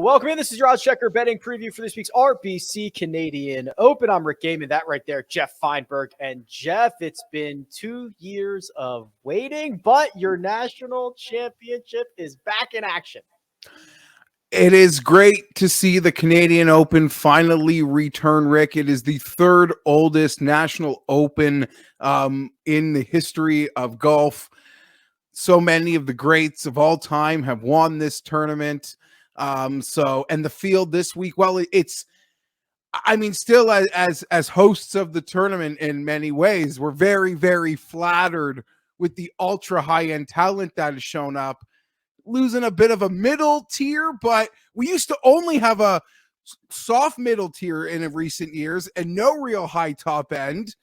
Welcome in. This is your oddschecker betting preview for this week's RBC Canadian Open. I'm Rick Gehman. That right there, Geoff Fienberg. And Geoff, it's been 2 years of waiting, but your national championship is back in action. It is great to see the Canadian Open finally return, Rick. It is the third oldest national open in the history of golf. So many of the greats of all time have won this tournament. And the field this week, well, still as hosts of the tournament in many ways, we're very, very flattered with the ultra high-end talent that has shown up. Losing a bit of a middle tier, but we used to only have a soft middle tier in recent years and no real high top end.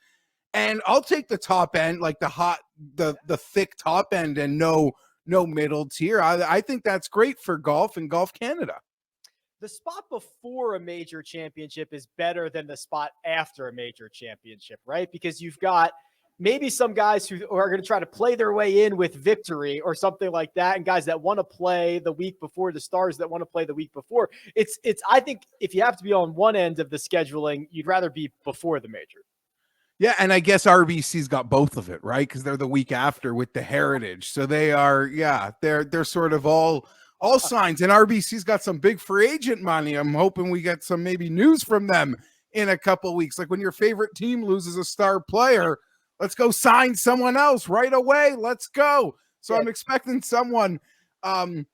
And I'll take the top end, like the thick top end, and no middle tier. I think that's great for golf and Golf Canada. The spot before a major championship is better than the spot after a major championship, right? Because you've got maybe some guys who are going to try to play their way in with victory or something like that, and guys that want to play the week before, the stars that want to play the week before. I think if you have to be on one end of the scheduling, you'd rather be before the major. Yeah, and I guess RBC's got both of it, right? Because they're the week after with the Heritage. So they are, they're sort of all signs. And RBC's got some big free agent money. I'm hoping we get some maybe news from them in a couple of weeks. Like when your favorite team loses a star player, let's go sign someone else right away. Let's go. So I'm expecting someone to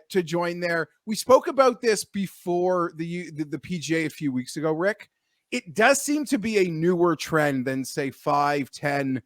join there. We spoke about this before the PGA a few weeks ago, Rick. It does seem to be a newer trend than, say, 5, 10.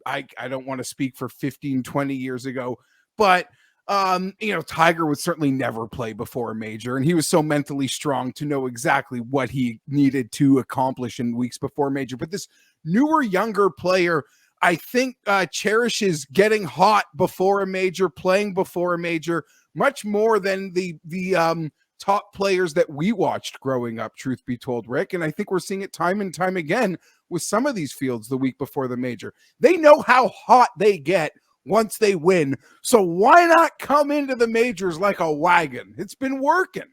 I don't want to speak for 15, 20 years ago, but Tiger would certainly never play before a major, and he was so mentally strong to know exactly what he needed to accomplish in weeks before a major. But this newer, younger player, I think, cherishes getting hot before a major, playing before a major, much more than the top players that we watched growing up, truth be told, Rick. And I think we're seeing it time and time again with some of these fields the week before the major. They know how hot they get once they win. So why not come into the majors like a wagon? It's been working.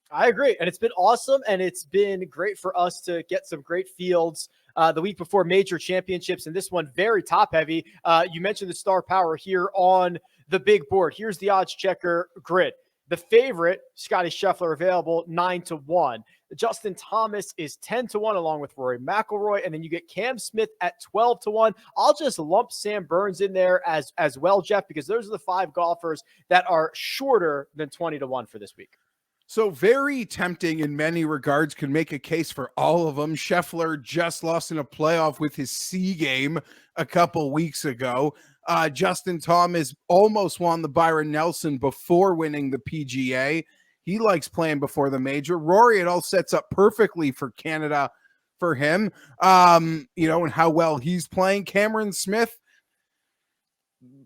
I agree. And it's been awesome. And it's been great for us to get some great fields the week before major championships. And this one very top heavy. You mentioned the star power here on the big board. Here's the odds checker grid. The favorite, Scottie Scheffler, available 9-1. Justin Thomas is 10-1 along with Rory McIlroy. And then you get Cam Smith at 12-1. I'll just lump Sam Burns in there as well, Geoff, because those are the 5 golfers that are shorter than 20-1 for this week. So very tempting in many regards, could make a case for all of them. Scheffler just lost in a playoff with his C game a couple weeks ago. Justin Thomas almost won the Byron Nelson before winning the PGA. He likes playing before the major. Rory, it all sets up perfectly for Canada for him, and how well he's playing. Cameron Smith,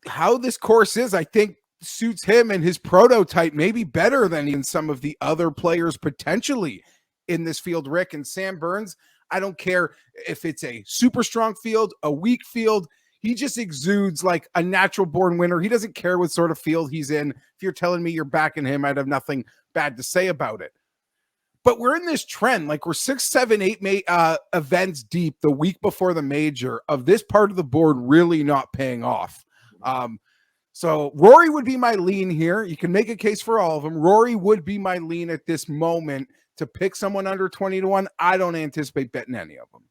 how this course is, I think, suits him and his prototype maybe better than even some of the other players potentially in this field, Rick. And Sam Burns, I don't care if it's a super strong field, a weak field. He just exudes like a natural born winner. He doesn't care what sort of field he's in. If you're telling me you're backing him, I'd have nothing bad to say about it. But we're in this trend, like we're 6, 7, 8 events deep the week before the major of this part of the board really not paying off. So Rory would be my lean here. You can make a case for all of them. Rory would be my lean at this moment to pick someone under 20-1. I don't anticipate betting any of them.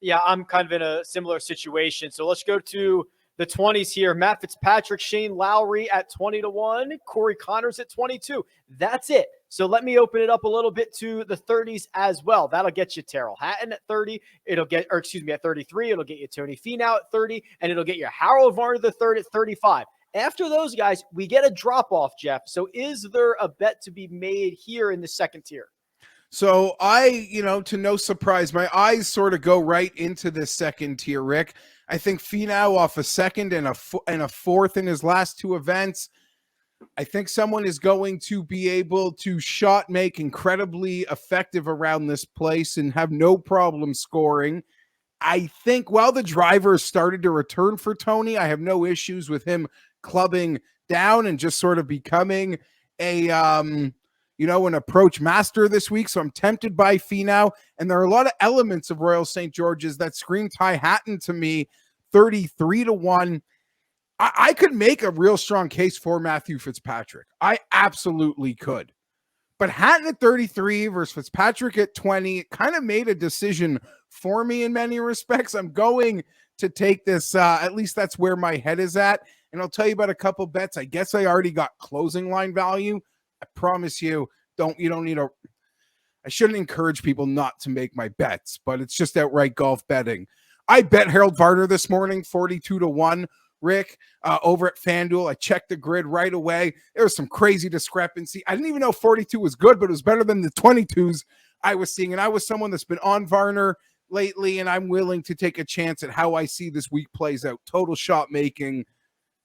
Yeah, I'm kind of in a similar situation. So let's go to the 20s here. Matt Fitzpatrick, Shane Lowry at 20-1, Corey Connors at 22. That's it. So let me open it up a little bit to the 30s as well. That'll get you Terrell Hatton at 30. At 33. It'll get you Tony Finau at 30, and it'll get you Harold Varner III at 35. After those guys, we get a drop off, Geoff. So is there a bet to be made here in the second tier? So to no surprise, my eyes sort of go right into this second tier, Rick. I think Finau off a second and a fourth in his last 2 events. I think someone is going to be able to shot make incredibly effective around this place and have no problem scoring. I think while the driver started to return for Tony, I have no issues with him clubbing down and just sort of becoming a an approach master this week. So I'm tempted by Finau. And there are a lot of elements of Royal St. George's that scream Ty Hatton to me, 33-1. I could make a real strong case for Matthew Fitzpatrick. I absolutely could. But Hatton at 33 versus Fitzpatrick at 20 kind of made a decision for me in many respects. I'm going to take this. At least that's where my head is at. And I'll tell you about a couple bets. I guess I already got closing line value. I promise you, you don't need I shouldn't encourage people not to make my bets, but it's just outright golf betting. I bet Harold Varner this morning, 42-1. Rick, over at FanDuel. I checked the grid right away. There was some crazy discrepancy. I didn't even know 42 was good, but it was better than the 22s I was seeing. And I was someone that's been on Varner lately, and I'm willing to take a chance at how I see this week plays out. Total shot making.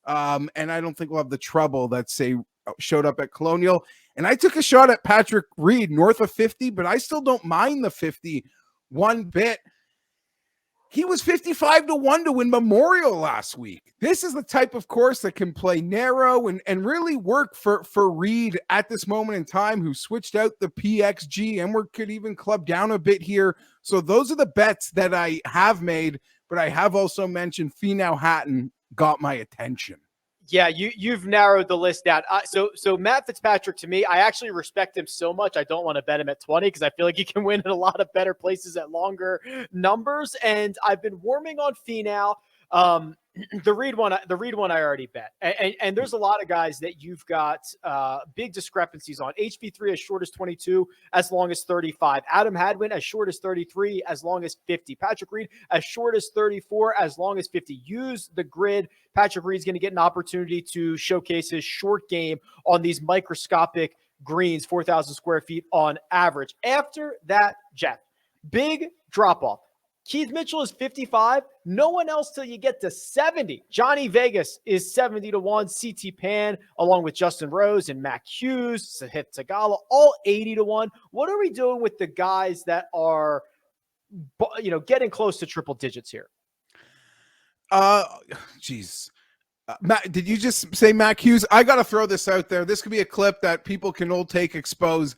And I don't think we'll have the trouble that, say, showed up at Colonial. And I took a shot at Patrick Reed north of 50, but I still don't mind the 50 one bit. He was 55-1 to win Memorial last week. This is the type of course that can play narrow and really work for Reed at this moment in time, who switched out the PXG and could even club down a bit here. So those are the bets that I have made, but I have also mentioned Finau Hatton got my attention. Yeah, you've narrowed the list down. So Matt Fitzpatrick, to me, I actually respect him so much. I don't want to bet him at 20 because I feel like he can win in a lot of better places at longer numbers. And I've been warming on Finau. The Reed one I already bet. And there's a lot of guys that you've got big discrepancies on. HV3 as short as 22, as long as 35. Adam Hadwin as short as 33, as long as 50. Patrick Reed as short as 34, as long as 50. Use the grid. Patrick Reed's going to get an opportunity to showcase his short game on these microscopic greens, 4,000 square feet on average. After that, Jeff, big drop off. Keith Mitchell is 55. No one else till you get to 70. Johnny Vegas is 70-1. CT Pan, along with Justin Rose and Mac Hughes, Sahith Tagala, all 80-1. What are we doing with the guys that are, getting close to triple digits here? Geez. Matt, did you just say Mac Hughes? I got to throw this out there. This could be a clip that people can old take expose.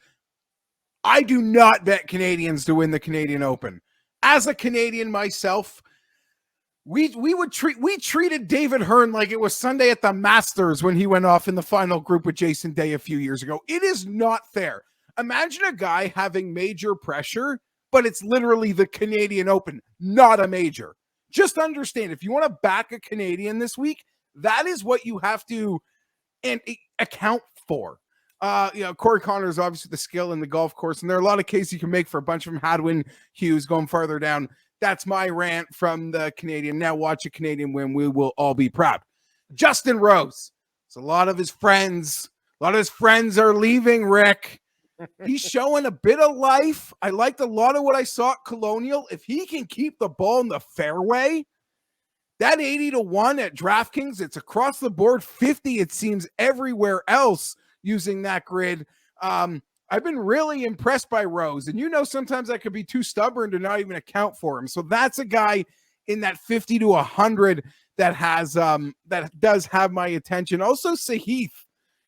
I do not bet Canadians to win the Canadian Open. As a Canadian myself, we treated David Hearn like it was Sunday at the Masters when he went off in the final group with Jason Day a few years ago. It is not fair. Imagine a guy having major pressure, but it's literally the Canadian Open, not a major. Just understand, if you want to back a Canadian this week, that is what you have to account for. Corey Connor is obviously the skill in the golf course, and there are a lot of cases you can make for a bunch of them. Hadwin, Hughes going farther down. That's my rant from the Canadian. Now watch a Canadian win. We will all be proud. Justin Rose. So a lot of his friends are leaving, Rick. He's showing a bit of life. I liked a lot of what I saw at Colonial. If he can keep the ball in the fairway, that 80-1 at DraftKings, it's across the board. 50, it seems, everywhere else using that grid. I've been really impressed by Rose, and sometimes I could be too stubborn to not even account for him. So that's a guy in that 50 to 100 that has that does have my attention. Also, Sahith.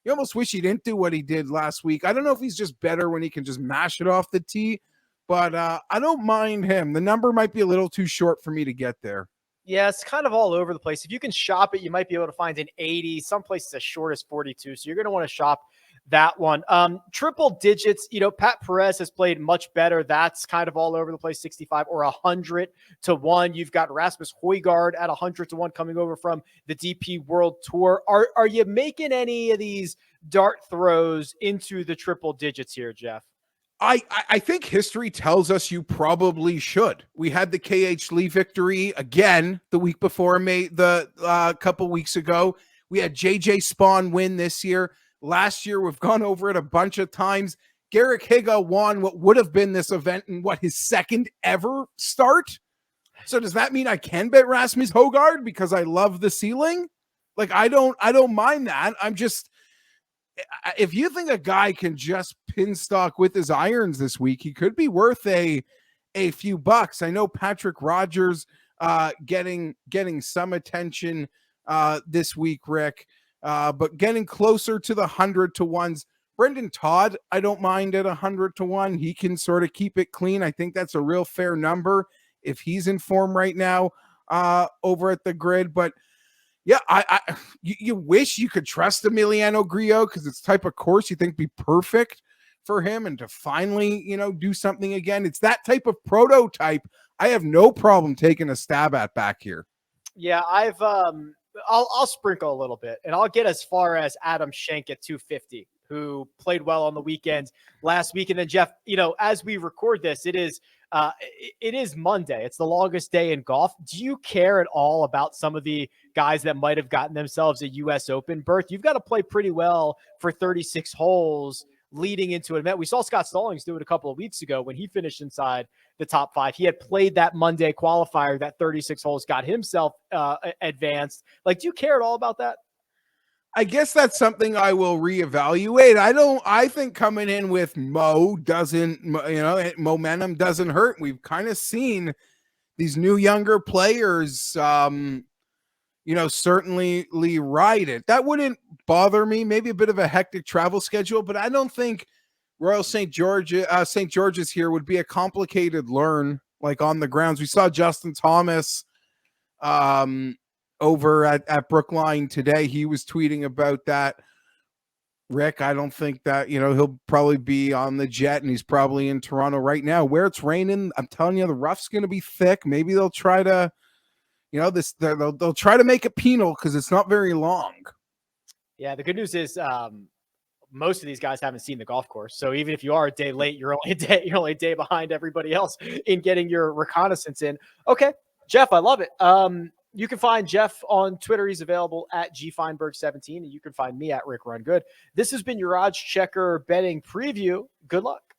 You almost wish he didn't do what he did last week. I don't know if he's just better when he can just mash it off the tee, but I don't mind him. The number might be a little too short for me to get there. Yeah, it's kind of all over the place. If you can shop it, you might be able to find an 80. Some places as short as 42. So you're going to want to shop that one. Triple digits, Pat Perez has played much better. That's kind of all over the place, 65 or 100-1. You've got Rasmus Højgaard at 100-1 coming over from the DP World Tour. Are you making any of these dart throws into the triple digits here, Jeff? I think history tells us you probably should. We had the KH Lee victory again the week before, the couple weeks ago. We had JJ Spawn win this year. Last year, we've gone over it a bunch of times. Garrick Higa won what would have been this event in his second ever start. So does that mean I can bet Rasmus Højgaard because I love the ceiling? Like, I don't mind that. I'm just, if you think a guy can just pin stock with his irons this week, he could be worth a few bucks. I know Patrick Rogers getting some attention this week, Rick, but getting closer to the 100-1s. Brendan Todd, I don't mind at 100-1. He can sort of keep it clean. I think that's a real fair number if he's in form right now over at the grid. But yeah, you wish you could trust Emiliano Grillo because it's the type of course you think be perfect for him and to finally, do something again. It's that type of prototype. I have no problem taking a stab at back here. Yeah, I'll sprinkle a little bit, and I'll get as far as Adam Schenk at 250, who played well on the weekend last week. And then Geoff, as we record this, it is Monday. It's the longest day in golf. Do you care at all about some of the guys that might have gotten themselves a U.S. Open berth? You've got to play pretty well for 36 holes leading into an event. We saw Scott Stallings do it a couple of weeks ago when he finished inside the top 5. He had played that Monday qualifier, that 36 holes, got himself advanced. Like, do you care at all about that? I guess that's something I will reevaluate. I think coming in with momentum doesn't hurt. We've kind of seen these new younger players, certainly ride it. That wouldn't bother me. Maybe a bit of a hectic travel schedule, but I don't think Royal St. George's here would be a complicated learn, like on the grounds. We saw Justin Thomas over at Brookline today. He was tweeting about that. Rick, I don't think that, he'll probably be on the jet, and he's probably in Toronto right now where it's raining. I'm telling you, the rough's going to be thick. Maybe they'll try to, they'll try to make it penal because it's not very long. Yeah. The good news is, most of these guys haven't seen the golf course. So even if you are a day late, you're only a day behind everybody else in getting your reconnaissance in. Okay. Geoff, I love it. You can find Geoff on Twitter. He's available at gfienberg17, and you can find me at Rick Run Good. This has been your Odds Checker betting preview. Good luck.